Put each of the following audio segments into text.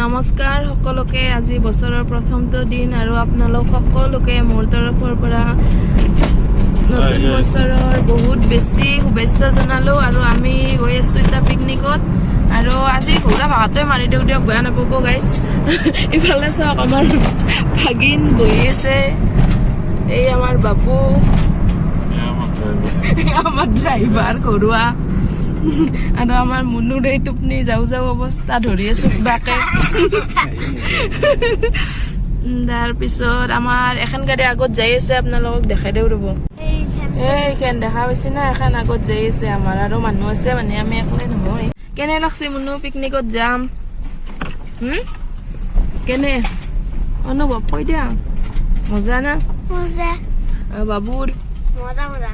নমস্কাৰ সকলোকে আজি বছৰৰ প্ৰথমটো দিন আৰু আপোনালোক সকলোকে মোৰ তৰফৰ পৰা নতুন বছৰৰ বহুত বেছি শুভেচ্ছা জনালো আৰু আমি গৈ আছো এটা পিকনিকত আৰু আজি ঘোৰা ভাতে মাৰি দিও দিয়ক বেয়া নাপাব গাইস ইফালে চাওক আমাৰ ভাগিন বহি আছে এই আমাৰ বাবু আমাৰ ড্ৰাইভাৰ ঘৰুৱা আৰু আমাৰ মুনুৰে টোপনি যাও যাও অৱস্থা ধৰি আছো বাকে তাৰ পিছত আমাৰ এখন গাড়ী আগত যাই আছে আপোনালোকক দেখাই দেও ৰব এইখন দেখা পাইছে না এখন আগত যাই আছে আমাৰ আৰু মানুহ আছে মানে আমি একলাই নহয় কেনে লাগছে মুনু পিকনিকত যাম কেনে অনুভৱ কৈ দিয়া মজা না মজা বাবুৰ মজা মজা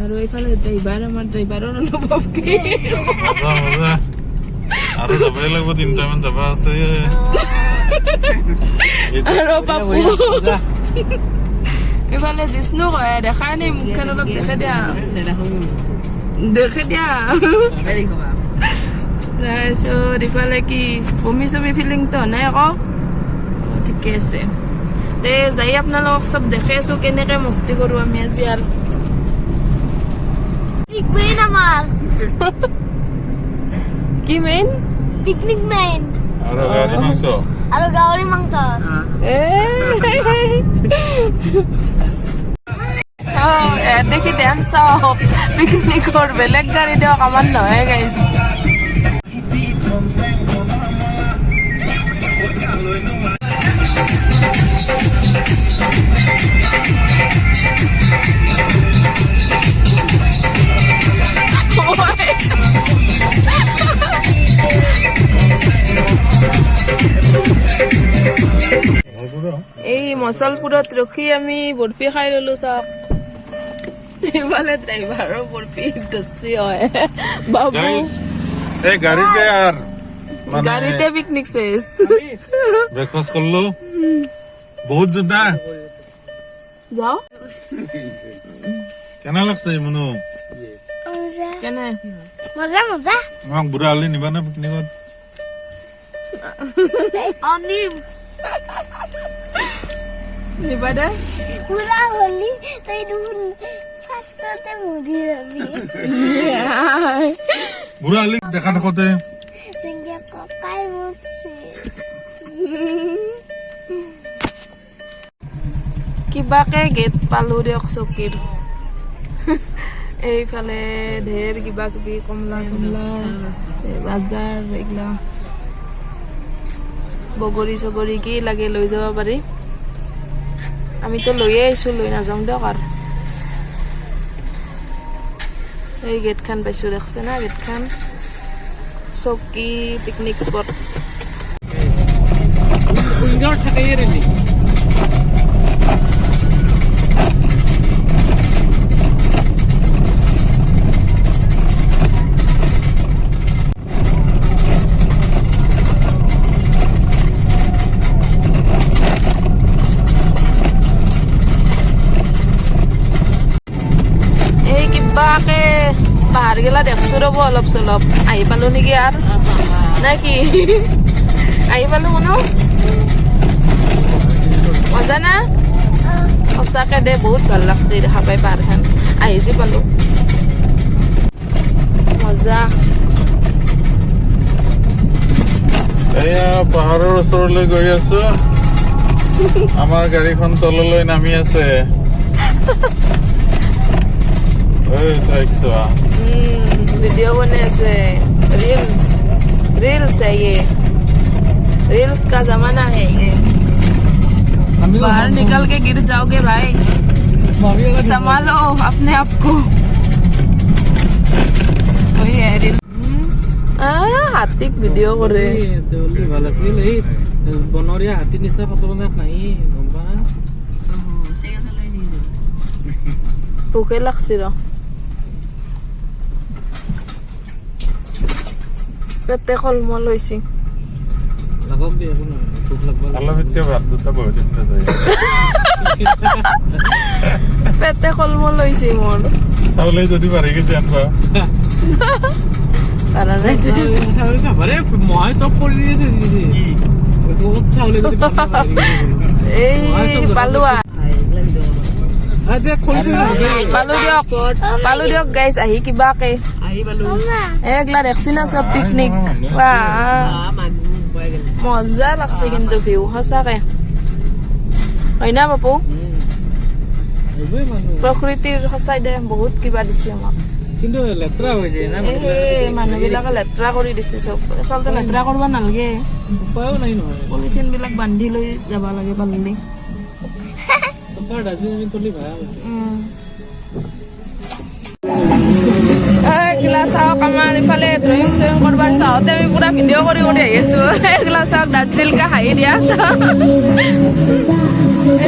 আৰু এইফালে ড্ৰাইভাৰ আমাৰ ড্ৰাইভাৰৰ অনুভৱ কি মজা আৰু যাবই লাগিব 3টা মান যাবা আছে আৰু বাবু এইফালে জিষ্ণু কয় দেখাই নাই মুখখন অলপ দেখে দিয়া তাৰপিছত ইফালে কি বমি চমি ফিলিংটো নাই আকৌ ঠিকে আছে তে যাই আপোনালোকক চব দেখে আছো কেনেকে মস্তি কৰো আমি আজি আৰু পিকনিক আমাৰ কি মেইন পিকনিক মেইন আৰু গাড়ী মাংস দেখি দেন চাও পিকনিকৰ বেলেগ গাড়ী দিয়ক আমাৰ নহয় গাইজ এই মচলপুৰত ৰখি আমি বৰফি খাই ললো চাওক ইফালে ড্ৰাইভাৰৰ বৰফি দচি হয় বাবু এই গাড়ীতে আর গাড়ীতে পিকনিক শেষ ব্রেকফাস্ট করলো বহুত না যাও কেনা লাগছে মনু মজা কেনে মজা মজা আমাক বুঢ়া হলি নিবা না পিকনিকত অনিম নিবা দে পুরা হলি তাই দুন ফাস্টতে মুড়ি যাবি বুঢ়া হলি দেখা দেখতে সিংহে ককাই মরছে কিবাকে গেট পালো দিয়ক চকীৰ এইফালে ঢেৰ কিবা কিবি কমলা চমলা বাজাৰ এইগিলা বগৰী চগৰী কি লাগে লৈ যাব পাৰি আমিতো লৈয়ে আহিছো লৈ নাযাওঁ দিয়ক আৰু এই গেট খান পাইছো দেখছে না গেট খান চকী পিকনিক স্পট পাহাৰ গেলা দেখছো ৰব অলপ চলপ আহি পালো নেকি আৰু নে কি আহি পালো মনো মজা না সঁচাকে দে বহুত ভাল লাগছে দেখা পাই পাহাৰখন আহি যে পালো মজা এয়া পাহাৰৰ ওচৰলৈ গৈ আছো আমাৰ গাড়ীখন তললৈ নামি আছে वीडियो बने से रील्स है ये रील्स का जमाना है ये बाहर निकल के गिर जाओगे भाई संभालो अपने आप को वही है रील्स हाथी वीडियो करे ভালো ছিল এই বনৰীয়া হাতী নিচিনা খতৰনাক নাই গম্বা ভোকে লাগছে ৰ পেটে কলমল হৈছে লাগক দিয়ে কোনো ভোক লাগবা আলবিতকে ভাত দুটা বহুত দিন যায় পেটে কলমল হৈছে মোৰ চাউলে যদি বাঢ়ি গেছে আনবা পাৰা নাই চাউল খাবাৰে মই চব কৰি দিছে মোক চাউলে যদি এই পালোৱা পালো দিয়ক গাইজ আহি কিবাকে এইগিলা দেখছি না চব পিকনিক মজা লাগছে কিন্তু ভিউ সঁচাকে হয় না বাপু প্ৰকৃতিৰ সঁচাই দে বহুত কিবা দিছে আমাক কিন্তু লেতেৰা হৈ যায় না মানুহ বিলাকে লেতেৰা কৰি দিছে চব আচলতে লেতেৰা কৰিব নালাগে উপায়ো নাই নহয় পলিথিন বিলাক বান্ধি লৈ যাব লাগে পালি ডাষ্টবিন তুলি ভাল এইগিলা চাওক আমাৰ ইফালে ড্ৰয়িং চয়িং কৰবাৰ চাওঁতে আমি পুৰা ভিডিঅ' কৰি আহি আছো এইগিলা চাওক দাৰ্জিলকে হাঁহি দিয়া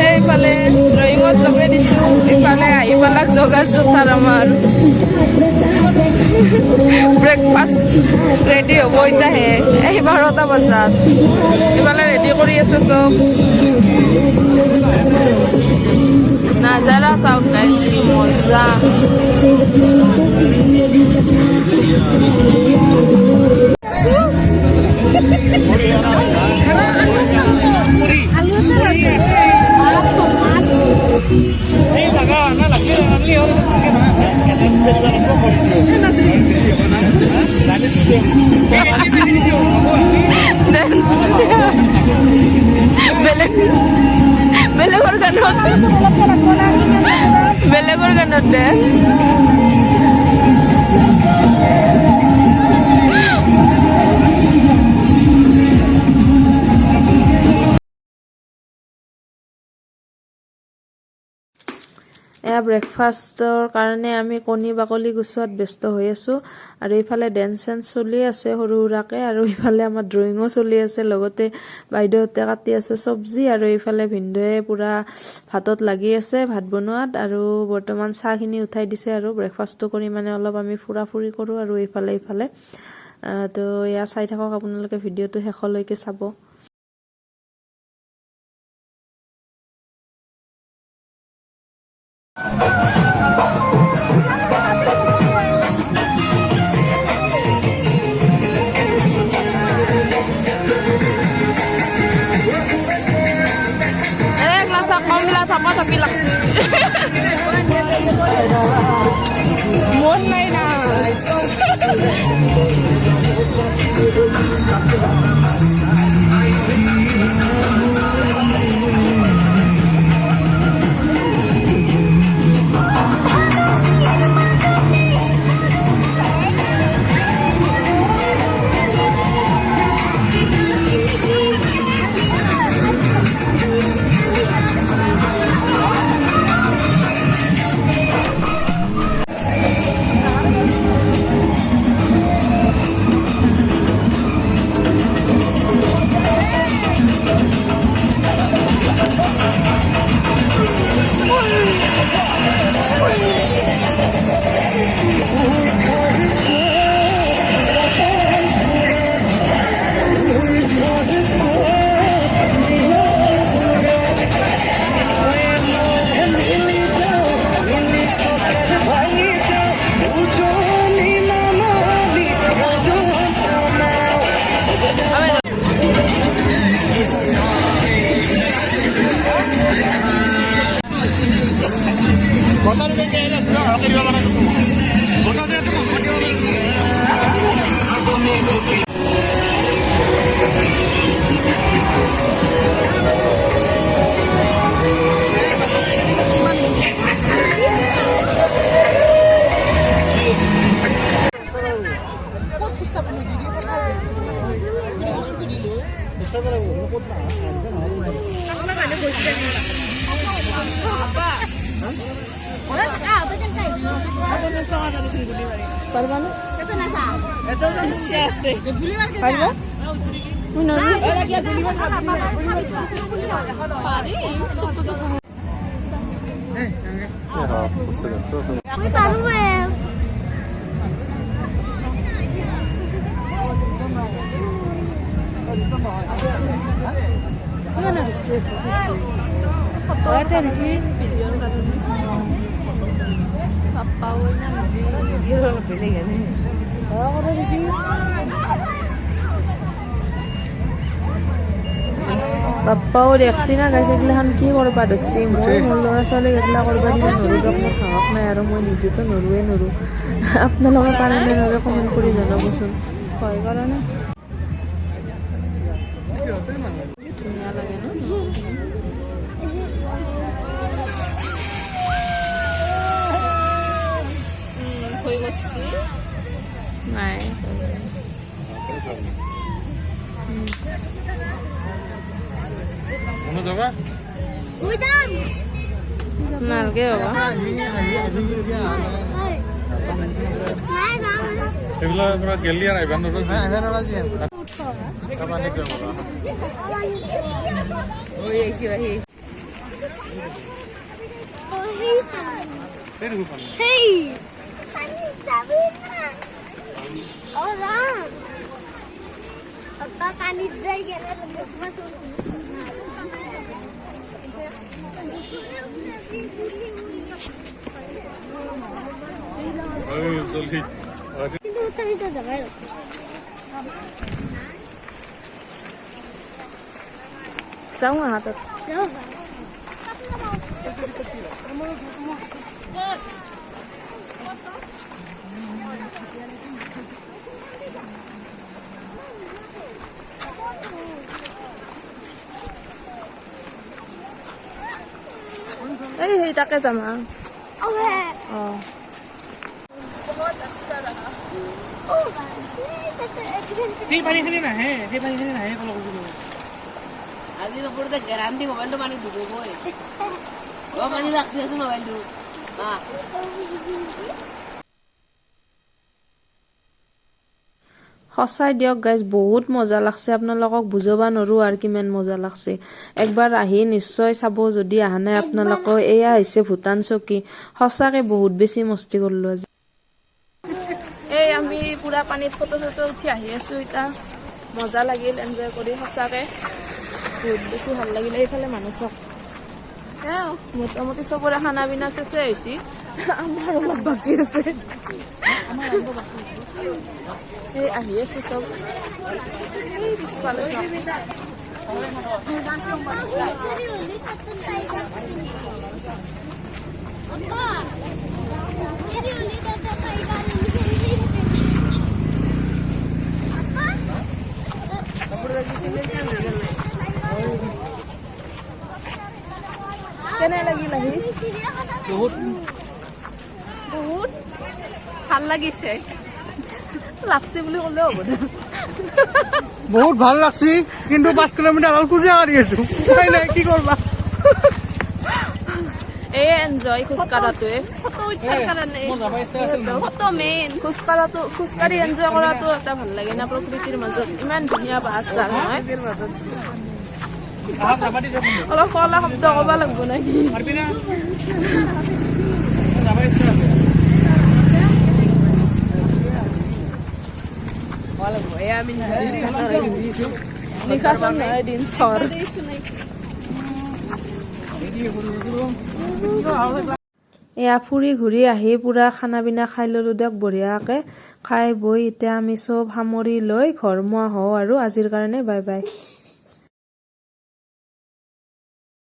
এইফালে ড্ৰয়িঙত লগাই দিছো ইফালে আহি পালাক জগাৰ জোতাৰ আমাৰ ব্ৰেকফাষ্ট ৰেডি হ'ব এতিয়াহে 12টা বজাত ইফালে ৰেডি কৰি আছে চব নাজাৰা চাওক গাইজ কি মজা বেলেগৰ গানত ডেন্স এয়া ব্ৰেকফাষ্টৰ কাৰণে আমি কণী বাকলি গুচোৱাত ব্যস্ত হৈ আছোঁ আৰু এইফালে ডেন্স চেন্স চলি আছে সৰু সুৰাকৈ আৰু ইফালে আমাৰ ড্ৰয়িঙো চলি আছে লগতে বাইদেউহঁতে কাটি আছে চব্জি আৰু এইফালে ভিনদেউৱে পূৰা ভাতত লাগি আছে ভাত বনোৱাত আৰু বৰ্তমান চাহখিনি উঠাই দিছে আৰু ব্ৰেকফাষ্টটো কৰি মানে অলপ আমি ফুৰা ফুৰি কৰোঁ আৰু এইফালে তো এয়া চাই থাকক আপোনালোকে ভিডিঅ'টো শেষলৈকে চাব tapi langsung mon nay na বাপ্পাও দেখছি না গাইছে এইগিলাখান কি কৰবা ধৰছি মই মোৰ ল'ৰা ছোৱালীক এইগিলা কৰবা দিব নৰো দিয়ক মোৰ সাহস নাই আৰু মই নিজেতো নৰোৱে নৰো আপোনালোকে পাৰে নে নৰে কমেণ্ট কৰি জনাবচোন ভয় কৰা নে ধুনীয়া লাগে ন হৈ গৈছি নাই কোনো যাবা নালগে বাবা এইবিলাক পৰা গেলি আৰু আহিব নোৱাৰো পানীত যাই গেলে কিন্তু উঠাবি তো যাবাই যাওঁ হাতত এই সেই তাকে যাম অঁ সেই পানীখিনি নাহে আজি নপৰোতে গেৰাণ্টি মোবাইলটো পানী ডুবিবই পানী লাগছে মোবাইলটো সঁচাই দিয়ক গাইজ বহুত মজা লাগছে আপোনালোকক বুজাব নোৱাৰো আৰু কিমান মজা লাগছে একবাৰ আহি নিশ্চয় চাব যদি অহা নাই আপোনালোকে এয়া হৈছে ভূটান চকী সঁচাকে বহুত বেছি মস্তি কৰিলো আজি এই আমি পুৰা পানীত ফটো উঠি আহি আছো এতিয়া মজা লাগিল এনজয় কৰি সঁচাকে বহুত বেছি ভাল লাগিল এইফালে মানুহ চক মোটামুটি চবৰে খানা পিনা চেচে হৈছে আমাৰ অলপ বাকী আছে এই আহি আছো চব এই পিছফালে চব কেনে লাগিল আহি বহুত বহুত ভাল লাগিছে লাগছে বুলি ক'লেও হ'ব দে বহুত ভাল লাগছি কিন্তু 5 কিলোমিটাৰ আৰু খুজিয়া কাঢ়ি আছো নাই কি কৰবা এই এনজয় খোজকাঢ়াটোৱে মোৰ যাব ইচ্ছা আছিল খোজকাঢ়ি এনজয় কৰাটো এটা ভাল লাগে না প্ৰকৃতিৰ মাজত ইমান ধুনীয়া বাছ নহয় অলপ কলা শব্দ ক'ব লাগিব নেকি যাব ইচ্ছা আছে নিশাচন নহয় দিন চৰ এয়া ফুৰি ঘূৰি আহি পুৰা খানা পিনা খাই ললো দিয়ক বঢ়িয়াকে খাই বৈ এতিয়া আমি চব সামৰি লৈ ঘৰ মোৱা হওঁ আৰু আজিৰ কাৰণে বাই বাই